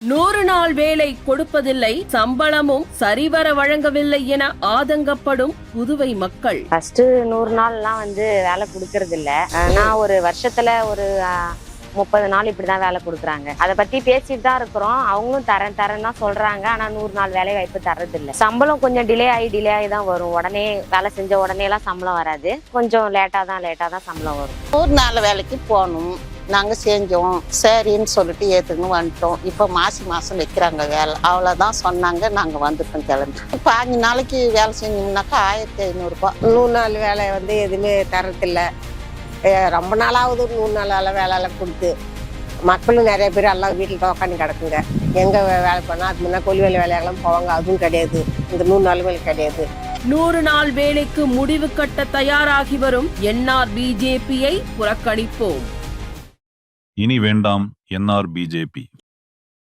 100 நாள் வேலை கொடுப்பதில்லை, சம்பளமும் சரிவர வழங்கவில்லை என ஆதங்கப்படும் புதுவை மக்கள். ஃபர்ஸ்ட் 100 நாள்லாம் வேலை கொடுக்கறது இல்ல. நான் ஒரு வருஷத்துல ஒரு 30 நாள் இப்படிதான் வேலை கொடுக்குறாங்க. அதை பத்தி பேசிட்டு தான் இருக்கிறோம். அவங்களும் தரேன் தான் சொல்றாங்க. ஆனா 100 நாள் வேலை வாய்ப்பு தர்றது இல்ல. சம்பளம் கொஞ்சம் டிலே ஆகி தான் வரும். உடனே வேலை செஞ்ச உடனே எல்லாம் சம்பளம் வராது. கொஞ்சம் லேட்டா தான் சம்பளம் வரும். 100 நாள் வேலைக்கு போகணும். நாங்க செஞ்சோம், சரின்னு சொல்லிட்டு ஏத்துன்னு வந்துட்டோம். இப்ப மாசம் வைக்கிறாங்க வேலை, அவ்வளவுதான் சொன்னாங்க. நாங்க வந்துட்டோம் கிளம்பி. 5 நாளைக்கு வேலை செஞ்சோம்னாக்கா 1500 ரூபாய். 100 நாள் வேலை எதுவுமே தரதில்ல. ரொம்ப நாளாவது 100 நாள் வேலை கொடுத்து மக்களும் நிறைய பேர் எல்லாம் வீட்டில் தான் உட்காந்து கிடக்குங்க. எங்க வேலை பண்ணா அது முன்னா கொல்வேலை வேலையெல்லாம் போவாங்க, அதுவும் கிடையாது. இந்த 100 நாள் வேலை கிடையாது. 100 நாள் வேலைக்கு முடிவு கட்ட தயாராகி வரும் என்ஆர் பிஜேபியை புறக்கணிப்போம். இனி வேண்டாம் என்ஆர் பிஜேபி.